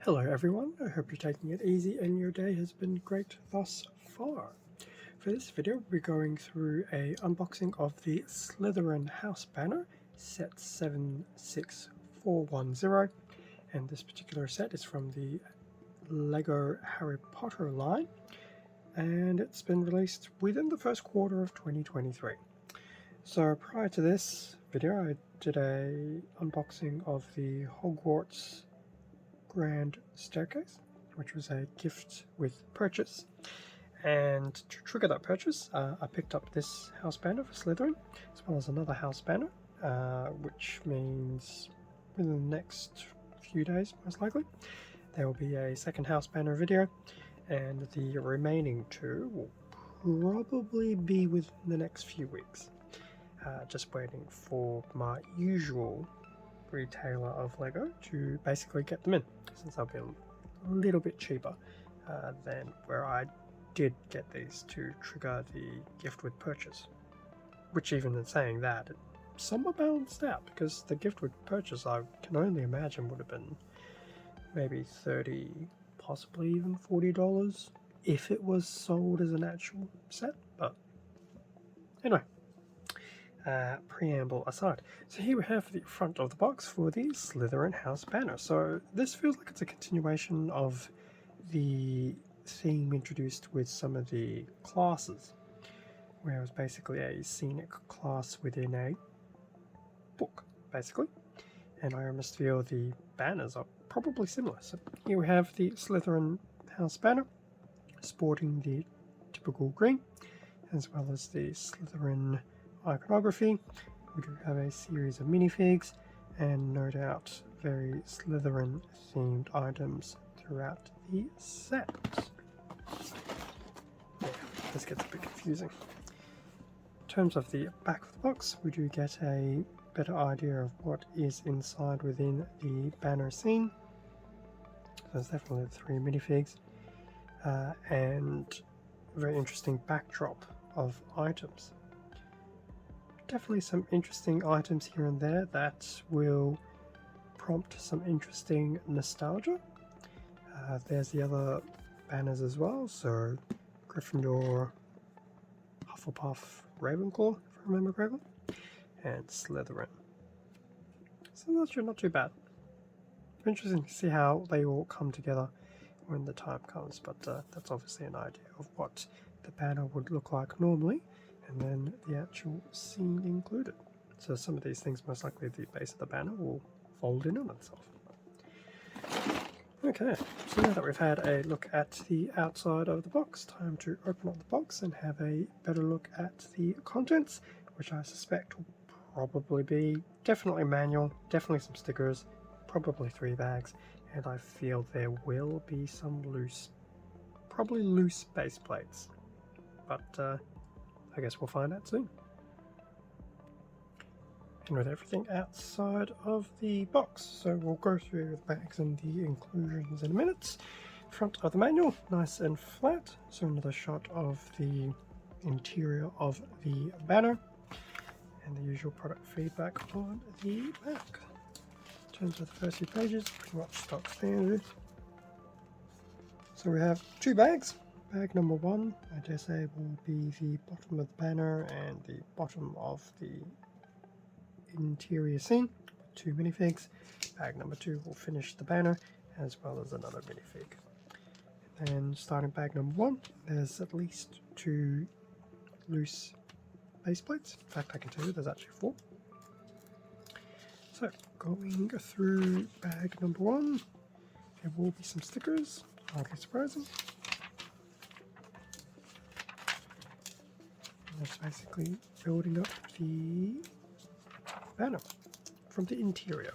Hello everyone, I hope you're taking it easy and your day has been great thus far. For this video we'll be going through a unboxing of the Slytherin House Banner set 76410, and this particular set is from the Lego Harry Potter line and it's been released within the first quarter of 2023. So prior to this video I did a unboxing of the Hogwarts Grand Staircase, which was a gift with purchase, and to trigger that purchase I picked up this house banner for Slytherin as well as another house banner, which means within the next few days most likely there will be a second house banner video, and the remaining two will probably be within the next few weeks. Just waiting for my usual retailer of Lego to basically get them in, since they'll be a little bit cheaper than where I did get these to trigger the gift with purchase, which even in saying that it somewhat balanced out, because the gift with purchase I can only imagine would have been maybe $30, possibly even $40 if it was sold as an actual set. But anyway, preamble aside, so here we have the front of the box for the Slytherin House Banner. So this feels like it's a continuation of the theme introduced with some of the classes, where it was basically a scenic class within a book, basically. And I almost feel the banners are probably similar. So here we have the Slytherin House Banner, sporting the typical green, as well as the Slytherin iconography. We do have a series of minifigs and no doubt very Slytherin themed items throughout the set. Yeah, this gets a bit confusing. In terms of the back of the box, we do get a better idea of what is inside within the banner scene. So there's definitely 3 minifigs and a very interesting backdrop of items. Definitely some interesting items here and there that will prompt some interesting nostalgia. There's the other banners as well, so Gryffindor, Hufflepuff, Ravenclaw, if I remember correctly, and Slytherin. So that's not too bad. Interesting to see how they all come together when the time comes, but that's obviously an idea of what the banner would look like normally, and then the actual scene included. So some of these things, most likely the base of the banner will fold in on itself. Okay, so now that we've had a look at the outside of the box, time to open up the box and have a better look at the contents, which I suspect will probably be definitely manual, definitely some stickers, probably 3 bags, and I feel there will be some probably loose base plates, but I guess we'll find out soon. And with everything outside of the box, so we'll go through the bags and the inclusions in a minute. Front of the manual, nice and flat, so another shot of the interior of the banner, and the usual product feedback on the back. In terms of the first few pages, pretty much stock standard. So we have 2 bags. Bag number 1, I dare say, will be the bottom of the banner and the bottom of the interior scene, 2 minifigs. Bag number 2 will finish the banner as well as another minifig. And then starting bag number 1, there's at least 2 loose base plates. In fact, I can tell you there's actually 4. So going through bag number 1, there will be some stickers, hardly surprising. That's basically building up the banner from the interior.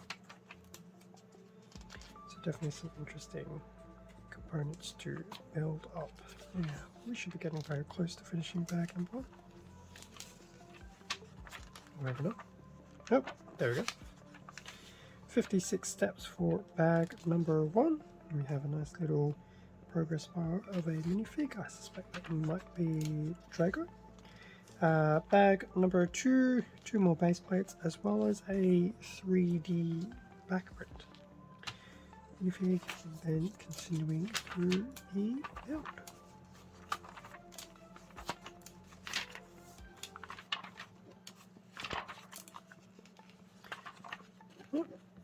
So definitely some interesting components to build up. Yeah, we should be getting very close to finishing bag number 1. Maybe not. Oh, there we go. 56 steps for bag number 1. We have a nice little progress bar of a minifig. I suspect that might be Draco. Bag number 2, 2 more base plates as well as a 3D back print. minifig, and then continuing through the build.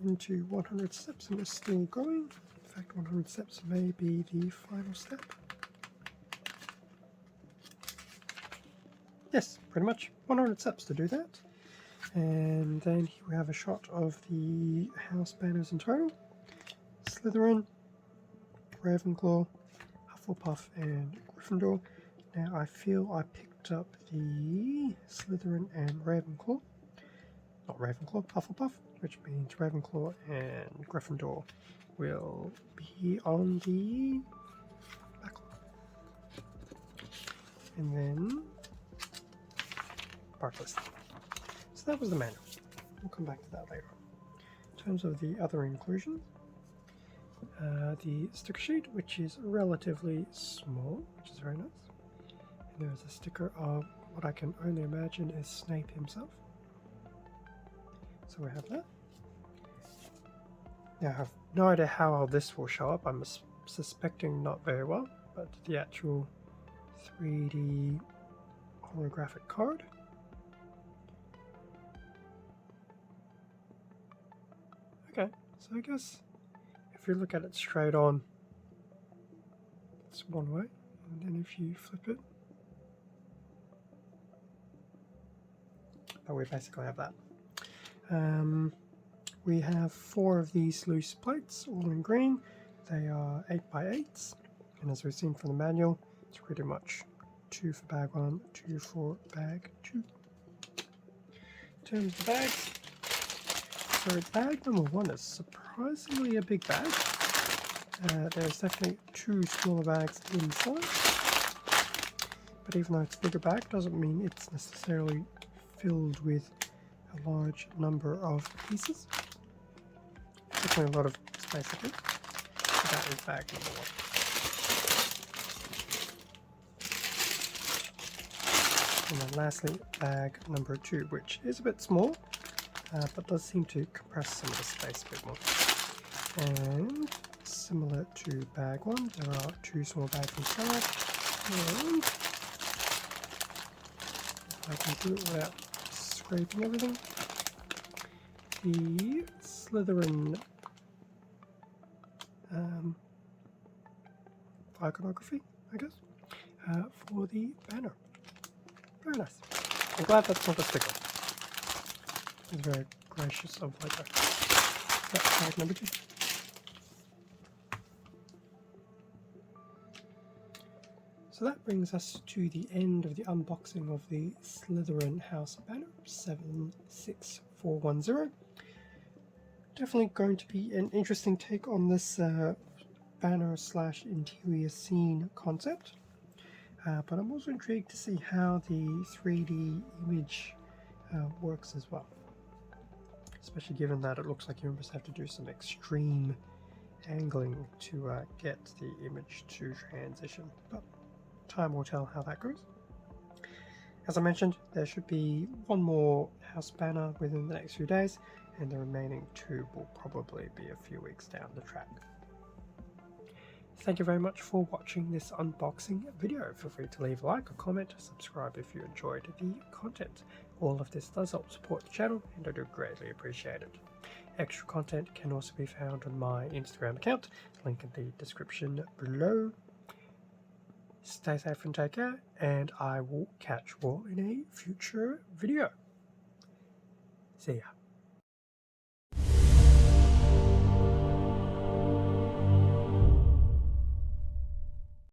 Into 100 steps, and we're still going. In fact, 100 steps may be the final step. Yes, pretty much 100 steps to do that. And then here we have a shot of the house banners in total. Slytherin, Ravenclaw, Hufflepuff, and Gryffindor. Now I feel I picked up the Slytherin and Ravenclaw. Not Ravenclaw, Hufflepuff, which means Ravenclaw and Gryffindor will be on the backlog. And then part list. So that was the manual. We'll come back to that later. In terms of the other inclusions, the sticker sheet, which is relatively small, which is very nice. And there's a sticker of what I can only imagine is Snape himself. So we have that. Now I have no idea how well this will show up. I'm suspecting not very well, but the actual 3D holographic card. Okay, so I guess if you look at it straight on, it's one way, and then if you flip it, but we basically have that. We have 4 of these loose plates, all in green. They are 8x8s, and as we've seen from the manual, it's pretty much 2 for bag 1, 2 for bag 2. In terms of the bags, so bag number 1 is surprisingly a big bag. There's definitely 2 smaller bags inside, but even though it's a bigger bag, doesn't mean it's necessarily filled with a large number of pieces. Definitely a lot of space, I think. So that is bag number 1. And then lastly, bag number 2, which is a bit small, but does seem to compress some of the space a bit more. And similar to bag 1, there are 2 small bags inside. And if I can do it without scraping everything, the Slytherin iconography, I guess, for the banner. Very nice. I'm glad that's not a sticker. It's very gracious of Lego. That's bag number 2. So that brings us to the end of the unboxing of the Slytherin House Banner 76410. Definitely going to be an interesting take on this banner / interior scene concept. But I'm also intrigued to see how the 3D image works as well. Especially given that it looks like you almost have to do some extreme angling to get the image to transition. But time will tell how that goes. As I mentioned, there should be 1 more house banner within the next few days, and the remaining 2 will probably be a few weeks down the track. Thank you very much for watching this unboxing video. Feel free to leave a like or comment, subscribe if you enjoyed the content. All of this does help support the channel, and I do greatly appreciate it. Extra content can also be found on my Instagram account, link in the description below. Stay safe and take care, and I will catch you all in a future video. See ya.